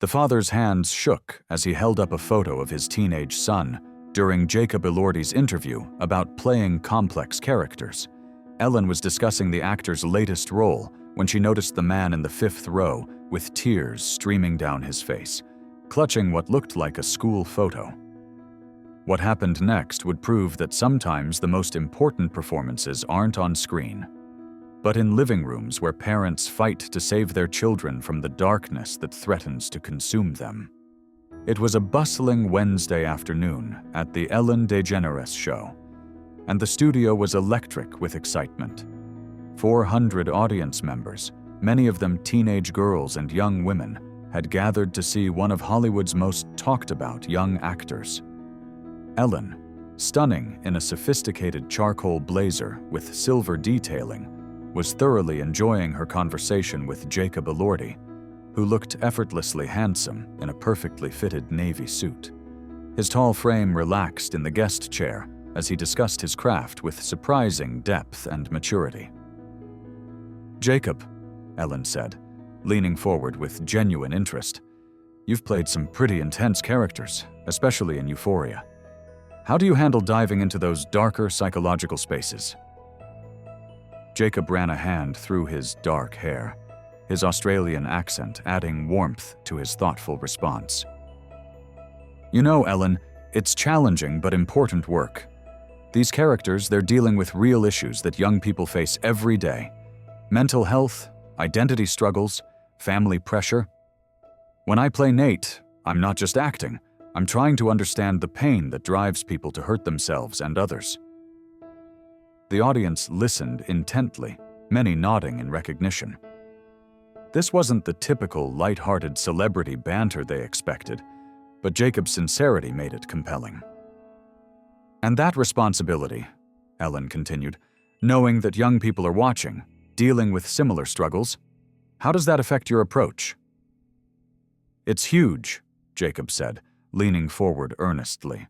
The father's hands shook as he held up a photo of his teenage son during Jacob Elordi's interview about playing complex characters. Ellen was discussing the actor's latest role when she noticed the man in the fifth row with tears streaming down his face, clutching what looked like a school photo. What happened next would prove that sometimes the most important performances aren't on screen, but in living rooms where parents fight to save their children from the darkness that threatens to consume them. It was a bustling Wednesday afternoon at the Ellen DeGeneres show, and the studio was electric with excitement. 400 audience members, many of them teenage girls and young women, had gathered to see one of Hollywood's most talked-about young actors. Ellen, stunning in a sophisticated charcoal blazer with silver detailing, was thoroughly enjoying her conversation with Jacob Elordi, who looked effortlessly handsome in a perfectly fitted navy suit. His tall frame relaxed in the guest chair as he discussed his craft with surprising depth and maturity. "Jacob," Ellen said, leaning forward with genuine interest, "you've played some pretty intense characters, especially in Euphoria. How do you handle diving into those darker psychological spaces?" Jacob ran a hand through his dark hair, his Australian accent adding warmth to his thoughtful response. "You know, Ellen, it's challenging but important work. These characters, they're dealing with real issues that young people face every day. Mental health, identity struggles, family pressure. When I play Nate, I'm not just acting. I'm trying to understand the pain that drives people to hurt themselves and others." The audience listened intently, many nodding in recognition. This wasn't the typical light-hearted celebrity banter they expected, but Jacob's sincerity made it compelling. "And that responsibility," Ellen continued, "knowing that young people are watching, dealing with similar struggles, how does that affect your approach?" "It's huge," Jacob said, leaning forward earnestly.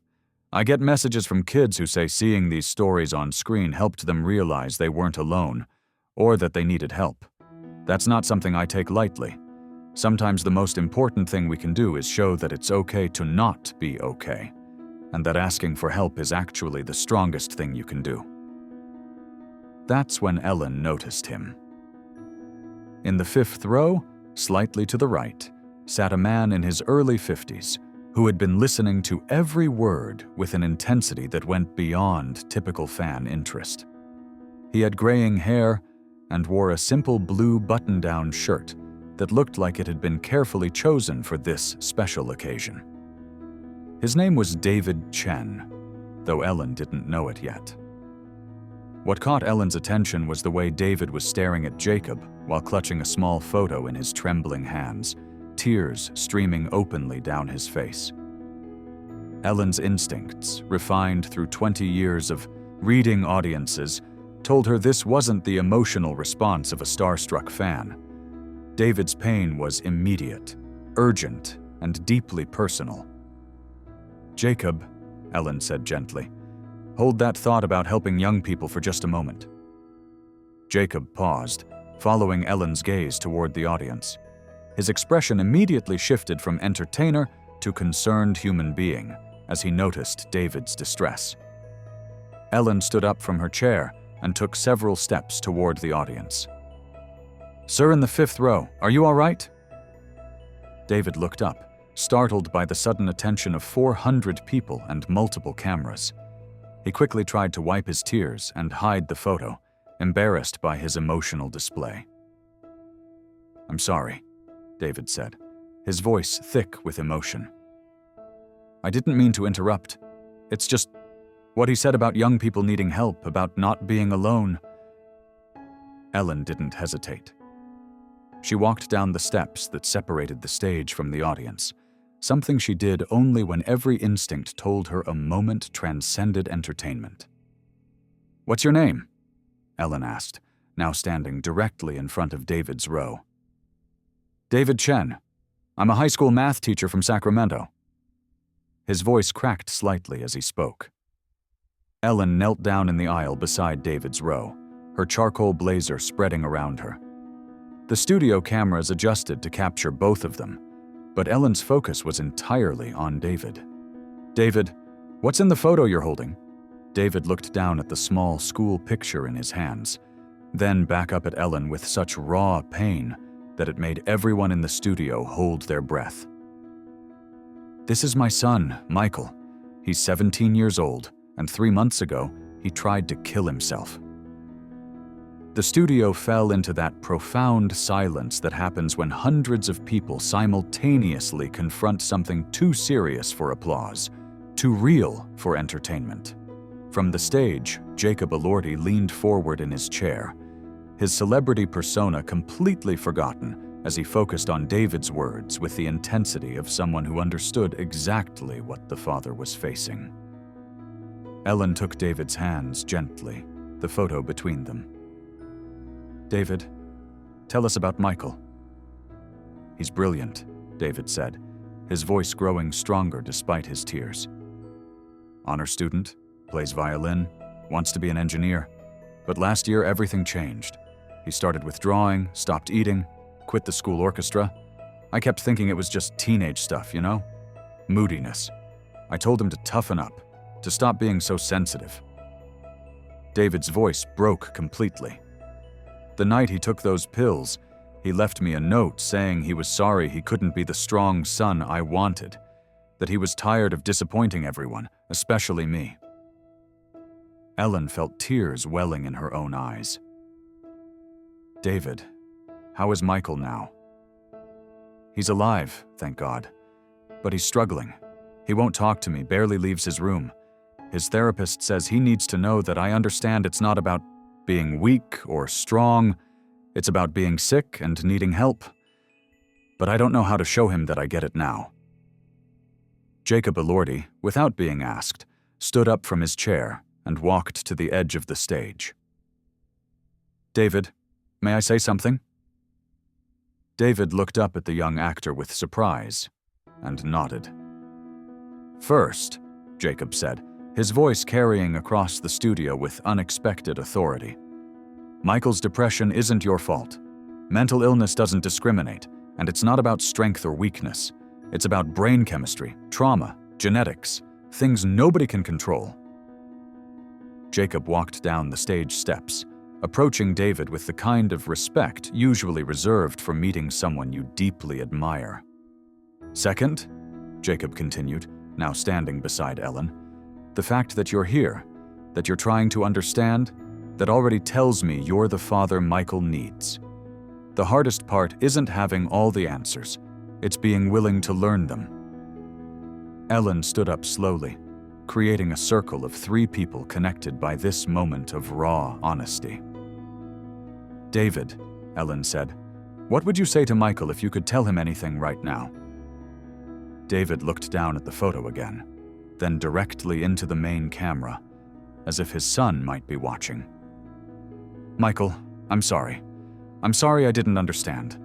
"I get messages from kids who say seeing these stories on screen helped them realize they weren't alone, or that they needed help. That's not something I take lightly. Sometimes the most important thing we can do is show that it's okay to not be okay, and that asking for help is actually the strongest thing you can do." That's when Ellen noticed him. In the fifth row, slightly to the right, sat a man in his early 50s who had been listening to every word with an intensity that went beyond typical fan interest. He had graying hair and wore a simple blue button-down shirt that looked like it had been carefully chosen for this special occasion. His name was David Chen, though Ellen didn't know it yet. What caught Ellen's attention was the way David was staring at Jacob while clutching a small photo in his trembling hands, tears streaming openly down his face. Ellen's instincts, refined through 20 years of reading audiences, told her this wasn't the emotional response of a starstruck fan. David's pain was immediate, urgent, and deeply personal. "Jacob," Ellen said gently, "hold that thought about helping young people for just a moment." Jacob paused, following Ellen's gaze toward the audience. His expression immediately shifted from entertainer to concerned human being as he noticed David's distress. Ellen stood up from her chair and took several steps toward the audience. "Sir in the fifth row, are you all right?" David looked up, startled by the sudden attention of 400 people and multiple cameras. He quickly tried to wipe his tears and hide the photo, embarrassed by his emotional display. "I'm sorry," David said, his voice thick with emotion. "I didn't mean to interrupt. It's just what he said about young people needing help, about not being alone." Ellen didn't hesitate. She walked down the steps that separated the stage from the audience, something she did only when every instinct told her a moment transcended entertainment. "What's your name?" Ellen asked, now standing directly in front of David's row. "David Chen. I'm a high school math teacher from Sacramento." His voice cracked slightly as he spoke. Ellen knelt down in the aisle beside David's row, her charcoal blazer spreading around her. The studio cameras adjusted to capture both of them, But Ellen's focus was entirely on David. "David, what's in the photo you're holding?" David looked down at the small school picture in his hands, then back up at Ellen with such raw pain that it made everyone in the studio hold their breath. "This is my son, Michael. He's 17 years old, and 3 months ago, he tried to kill himself." The studio fell into that profound silence that happens when hundreds of people simultaneously confront something too serious for applause, too real for entertainment. From the stage, Jacob Elordi leaned forward in his chair, his celebrity persona completely forgotten as he focused on David's words with the intensity of someone who understood exactly what the father was facing. Ellen took David's hands gently, the photo between them. "David, tell us about Michael." "He's brilliant," David said, his voice growing stronger despite his tears. "Honor student, plays violin, wants to be an engineer. But last year everything changed. He started withdrawing, stopped eating, quit the school orchestra. I kept thinking it was just teenage stuff, you know? Moodiness. I told him to toughen up, to stop being so sensitive." David's voice broke completely. "The night he took those pills, he left me a note saying he was sorry he couldn't be the strong son I wanted, that he was tired of disappointing everyone, especially me." Ellen felt tears welling in her own eyes. "David, how is Michael now?" "He's alive, thank God. But he's struggling. He won't talk to me, barely leaves his room. His therapist says he needs to know that I understand it's not about being weak or strong. It's about being sick and needing help. But I don't know how to show him that I get it now." Jacob Elordi, without being asked, stood up from his chair and walked to the edge of the stage. "David, may I say something?" David looked up at the young actor with surprise and nodded. "First," Jacob said, his voice carrying across the studio with unexpected authority, "Michael's depression isn't your fault. Mental illness doesn't discriminate, and it's not about strength or weakness. It's about brain chemistry, trauma, genetics, things nobody can control." Jacob walked down the stage steps, approaching David with the kind of respect usually reserved for meeting someone you deeply admire. "Second," Jacob continued, now standing beside Ellen, "the fact that you're here, that you're trying to understand, that already tells me you're the father Michael needs. The hardest part isn't having all the answers, it's being willing to learn them." Ellen stood up slowly, creating a circle of 3 people connected by this moment of raw honesty. "David," Ellen said, "what would you say to Michael if you could tell him anything right now?" David looked down at the photo again, then directly into the main camera, as if his son might be watching. "Michael, I'm sorry. I'm sorry I didn't understand.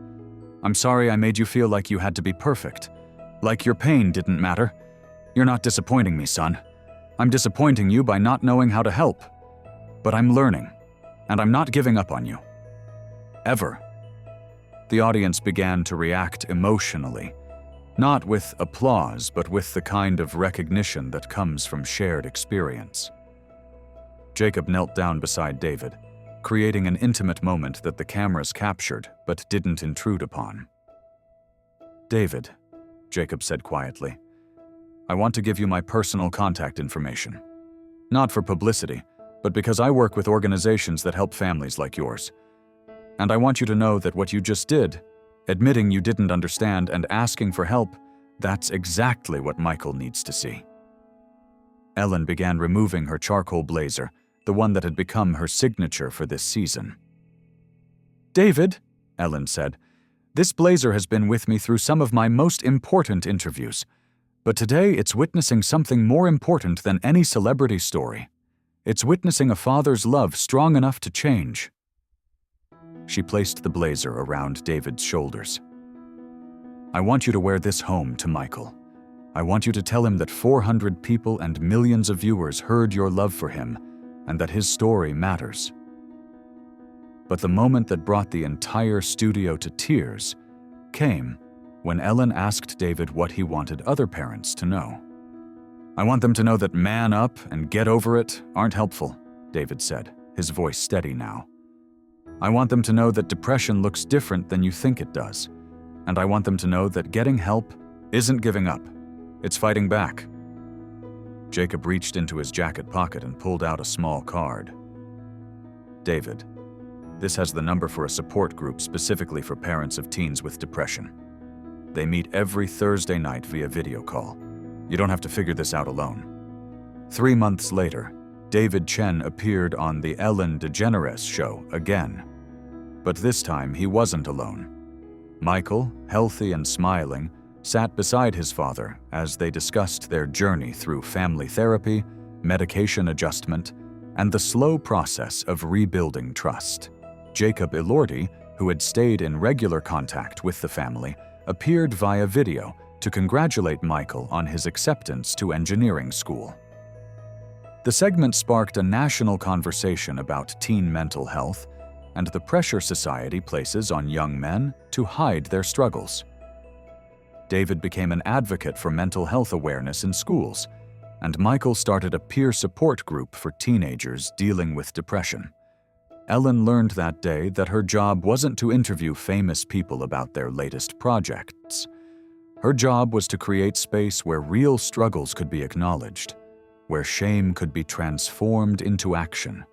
I'm sorry I made you feel like you had to be perfect, like your pain didn't matter. You're not disappointing me, son. I'm disappointing you by not knowing how to help. But I'm learning, and I'm not giving up on you. Ever." The audience began to react emotionally, not with applause, but with the kind of recognition that comes from shared experience. Jacob knelt down beside David, creating an intimate moment that the cameras captured but didn't intrude upon. "David," Jacob said quietly, "I want to give you my personal contact information. Not for publicity, but because I work with organizations that help families like yours. And I want you to know that what you just did, admitting you didn't understand and asking for help, that's exactly what Michael needs to see." Ellen began removing her charcoal blazer, the one that had become her signature for this season. "David," Ellen said, "this blazer has been with me through some of my most important interviews. But today it's witnessing something more important than any celebrity story. It's witnessing a father's love strong enough to change." She placed the blazer around David's shoulders. "I want you to wear this home to Michael. I want you to tell him that 400 people and millions of viewers heard your love for him, and that his story matters." But the moment that brought the entire studio to tears came when Ellen asked David what he wanted other parents to know. "I want them to know that man up and get over it aren't helpful," David said, his voice steady now. "I want them to know that depression looks different than you think it does. And I want them to know that getting help isn't giving up. It's fighting back." Jacob reached into his jacket pocket and pulled out a small card. "David, this has the number for a support group specifically for parents of teens with depression. They meet every Thursday night via video call. You don't have to figure this out alone." 3 months later, David Chen appeared on the Ellen DeGeneres show again. But this time he wasn't alone. Michael, healthy and smiling, sat beside his father as they discussed their journey through family therapy, medication adjustment, and the slow process of rebuilding trust. Jacob Elordi, who had stayed in regular contact with the family, appeared via video to congratulate Michael on his acceptance to engineering school. The segment sparked a national conversation about teen mental health and the pressure society places on young men to hide their struggles. David became an advocate for mental health awareness in schools, and Michael started a peer support group for teenagers dealing with depression. Ellen learned that day that her job wasn't to interview famous people about their latest projects. Her job was to create space where real struggles could be acknowledged, where shame could be transformed into action,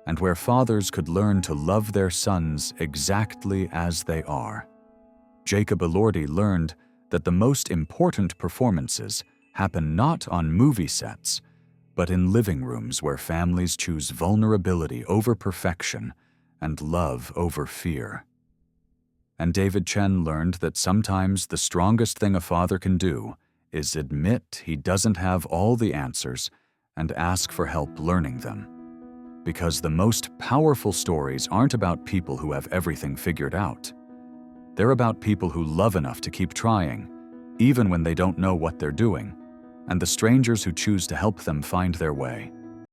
and where fathers could learn to love their sons exactly as they are. Jacob Elordi learned that the most important performances happen not on movie sets, but in living rooms where families choose vulnerability over perfection and love over fear. And David Chen learned that sometimes the strongest thing a father can do is admit he doesn't have all the answers and ask for help learning them. Because the most powerful stories aren't about people who have everything figured out. They're about people who love enough to keep trying, even when they don't know what they're doing, and the strangers who choose to help them find their way.